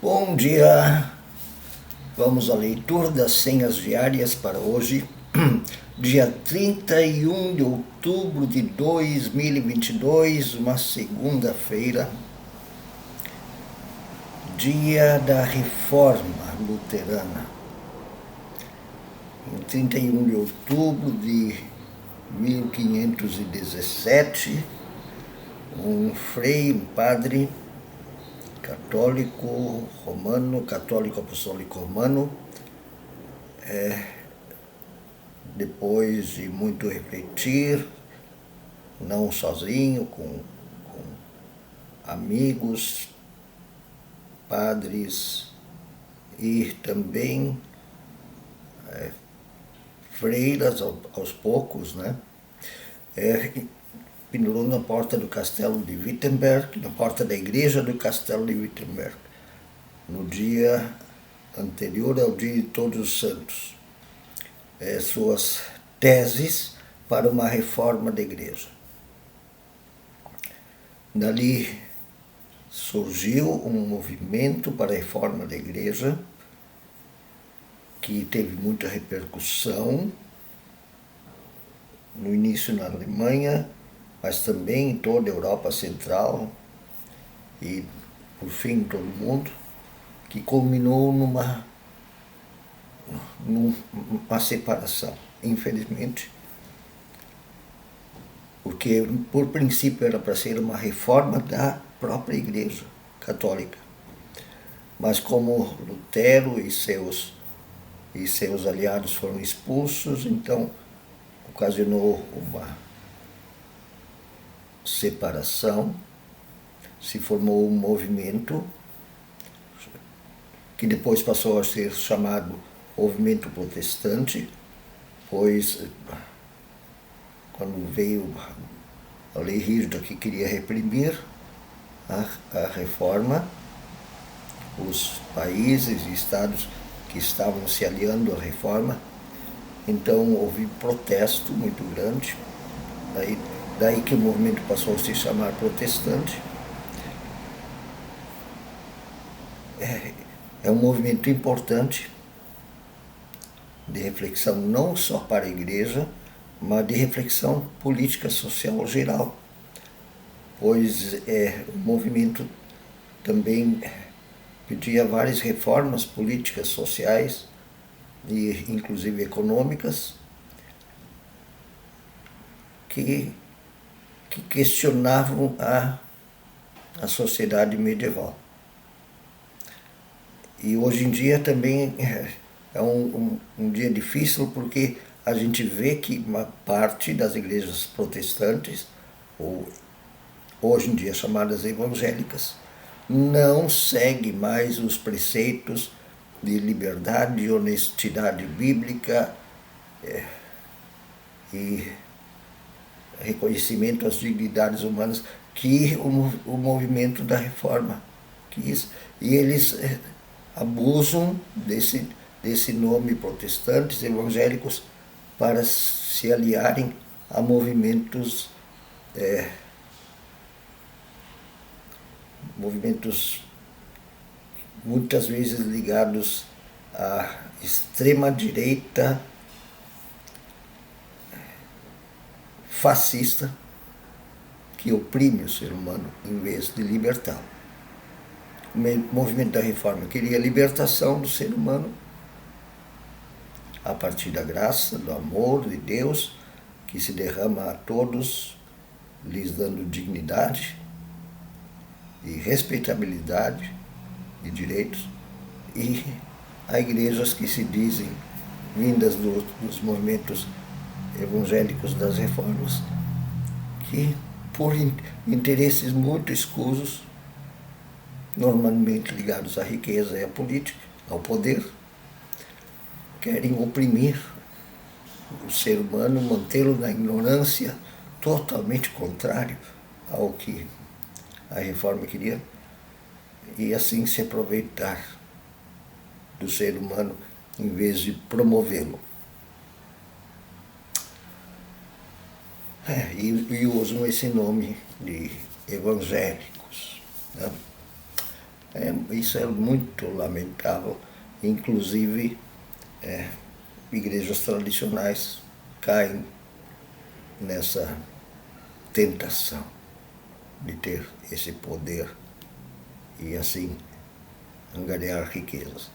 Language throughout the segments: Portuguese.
Bom dia! Vamos à leitura das senhas diárias para hoje, dia 31 de outubro de 2022, uma segunda-feira, dia da Reforma Luterana. Em 31 de outubro de 1517, um frei, um padre católico romano, católico apostólico romano, depois de muito refletir, não sozinho, com amigos, padres e também freiras aos poucos, né? Pendurou na porta do castelo de Wittenberg, na porta da igreja do castelo de Wittenberg, no dia anterior ao dia de Todos os Santos, suas teses para uma reforma da igreja. Dali surgiu um movimento para a reforma da igreja que teve muita repercussão, no início na Alemanha, mas também em toda a Europa Central e, por fim, em todo o mundo, que culminou numa separação, infelizmente, porque, por princípio, era para ser uma reforma da própria Igreja Católica. Mas como Lutero e seus aliados foram expulsos, então ocasionou uma separação, se formou um movimento que depois passou a ser chamado movimento protestante, pois quando veio a lei rígida que queria reprimir a reforma, os países e estados que estavam se aliando à reforma, então houve um protesto muito grande, daí que o movimento passou a se chamar protestante. É um movimento importante de reflexão não só para a igreja, mas de reflexão política social geral, pois o movimento também pedia várias reformas políticas, sociais e inclusive econômicas que questionavam a sociedade medieval. E hoje em dia também é um dia difícil, porque a gente vê que uma parte das igrejas protestantes, ou hoje em dia chamadas evangélicas, não segue mais os preceitos de liberdade e honestidade bíblica e reconhecimento às dignidades humanas que o movimento da reforma quis. E eles abusam desse nome, protestantes, evangélicos, para se aliarem a movimentos muitas vezes ligados à extrema-direita fascista, que oprime o ser humano em vez de libertá-lo. O movimento da reforma queria a libertação do ser humano a partir da graça, do amor de Deus, que se derrama a todos, lhes dando dignidade e respeitabilidade e direitos, e há igrejas que se dizem vindas dos movimentos evangélicos das reformas, que por interesses muito escusos, normalmente ligados à riqueza e à política, ao poder, querem oprimir o ser humano, mantê-lo na ignorância, totalmente contrário ao que a reforma queria, e assim se aproveitar do ser humano em vez de promovê-lo. E usam esse nome de evangélicos, né? Isso é muito lamentável. Inclusive, igrejas tradicionais caem nessa tentação de ter esse poder e assim angariar riquezas.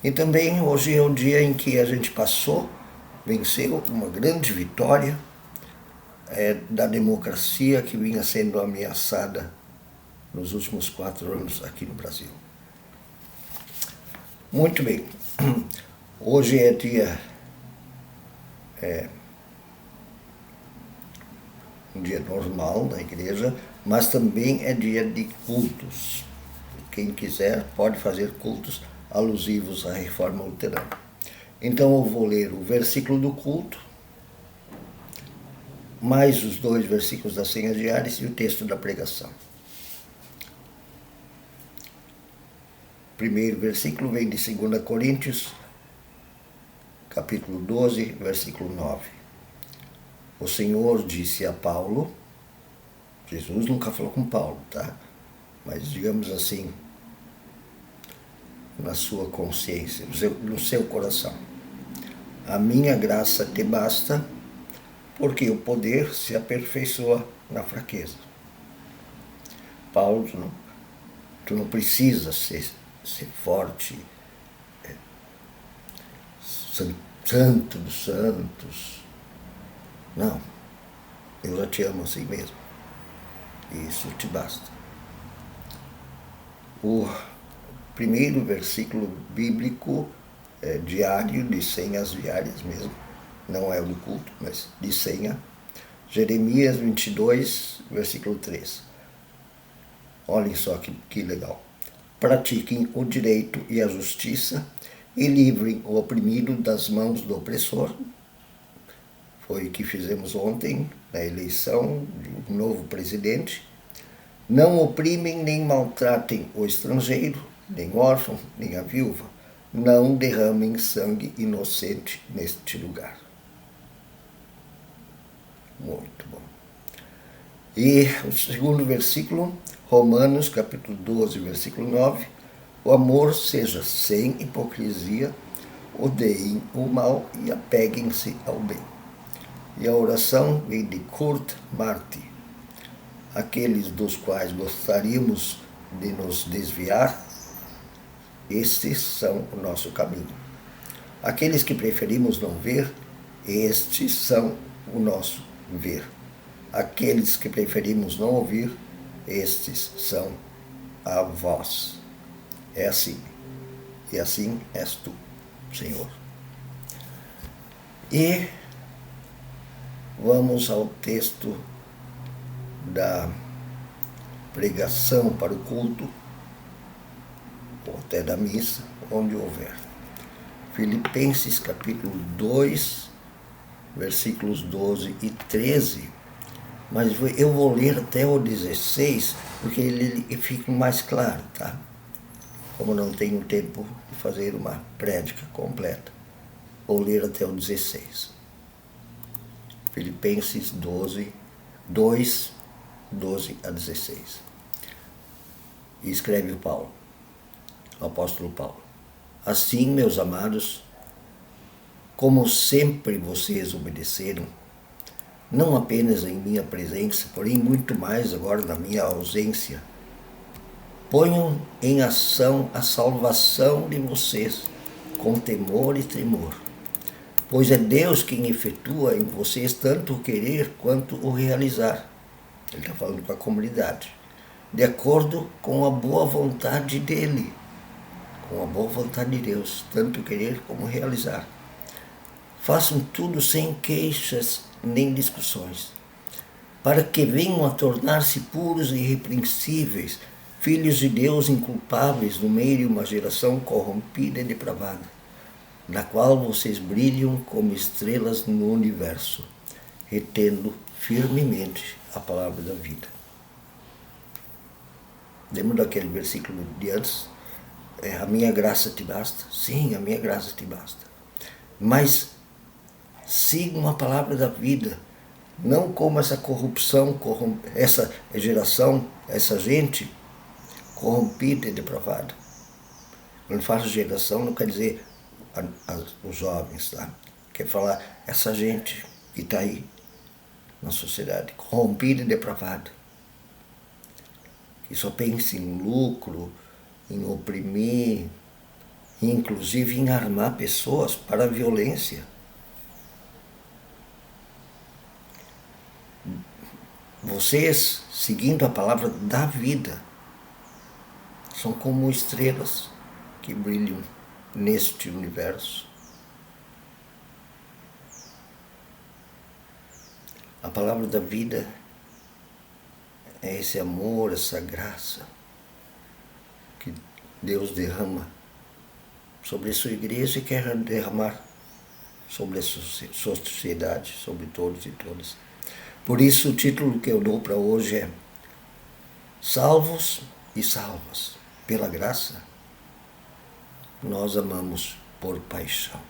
E também hoje é o dia em que a gente venceu uma grande vitória da democracia que vinha sendo ameaçada nos últimos 4 anos aqui no Brasil. Muito bem, hoje é um dia normal na igreja, mas também é dia de cultos. Quem quiser pode fazer cultos alusivos à Reforma Luterana. Então eu vou ler o versículo do culto, mais os 2 versículos das senhas diárias e o texto da pregação. O primeiro versículo vem de 2 Coríntios, capítulo 12, versículo 9. O Senhor disse a Paulo, Jesus nunca falou com Paulo, tá? Mas digamos assim, na sua consciência, no seu coração. A minha graça te basta, porque o poder se aperfeiçoa na fraqueza. Paulo, tu não precisa ser forte, santo dos santos. Não, eu já te amo assim mesmo. Isso te basta. O primeiro versículo bíblico diário, de senhas diárias mesmo, não é o do culto, mas de senha, Jeremias 22, versículo 3. Olhem só que legal. Pratiquem o direito e a justiça e livrem o oprimido das mãos do opressor. Foi o que fizemos ontem na eleição de um novo presidente. Não oprimem nem maltratem o estrangeiro, nem o órfão, nem a viúva. Não derramem sangue inocente neste lugar. Muito bom. E o segundo versículo, Romanos capítulo 12, versículo 9. O amor seja sem hipocrisia, odeiem o mal e apeguem-se ao bem. E a oração vem de Kurt Marti. Aqueles dos quais gostaríamos de nos desviar, estes são o nosso caminho. Aqueles que preferimos não ver, estes são o nosso ver. Aqueles que preferimos não ouvir, estes são a voz. É assim. E assim és tu, Senhor. E vamos ao texto da pregação para o culto, ou até da missa, onde houver. Filipenses capítulo 2, versículos 12 e 13, mas eu vou ler até o 16, porque ele fica mais claro, tá? Como não tenho tempo de fazer uma prédica completa, vou ler até o 16. Filipenses 2, 12 a 16. E escreve o apóstolo Paulo. Assim, meus amados, como sempre vocês obedeceram, não apenas em minha presença, porém muito mais agora na minha ausência, ponham em ação a salvação de vocês, com temor e tremor, pois é Deus quem efetua em vocês tanto o querer quanto o realizar. Ele está falando com a comunidade, de acordo com a boa vontade dele, com a boa vontade de Deus, tanto querer como realizar. Façam tudo sem queixas nem discussões, para que venham a tornar-se puros e irrepreensíveis, filhos de Deus inculpáveis no meio de uma geração corrompida e depravada, na qual vocês brilham como estrelas no universo, retendo firmemente a palavra da vida. Lembra daquele versículo de antes? A minha graça te basta? Sim, a minha graça te basta. Mas sigam a palavra da vida, não como essa corrupção, essa geração, essa gente corrompida e depravada. Quando fala geração, não quer dizer os jovens, tá? Quer falar essa gente que está aí na sociedade, corrompida e depravada, que só pensa em lucro, em oprimir, inclusive em armar pessoas para a violência. Vocês, seguindo a palavra da vida, são como estrelas que brilham neste universo. A palavra da vida é esse amor, essa graça que Deus derrama sobre a sua igreja e quer derramar sobre a sociedade, sobre todos e todas. Por isso o título que eu dou para hoje é Salvos e salvas pela graça, nós amamos por paixão,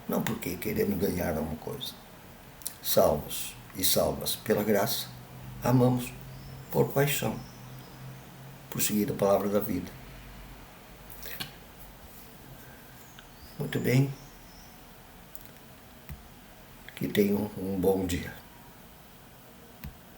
não porque queremos ganhar alguma coisa. Salvos e salvas pela graça, amamos por paixão, por seguir a palavra da vida. Muito bem, que tenham um bom dia.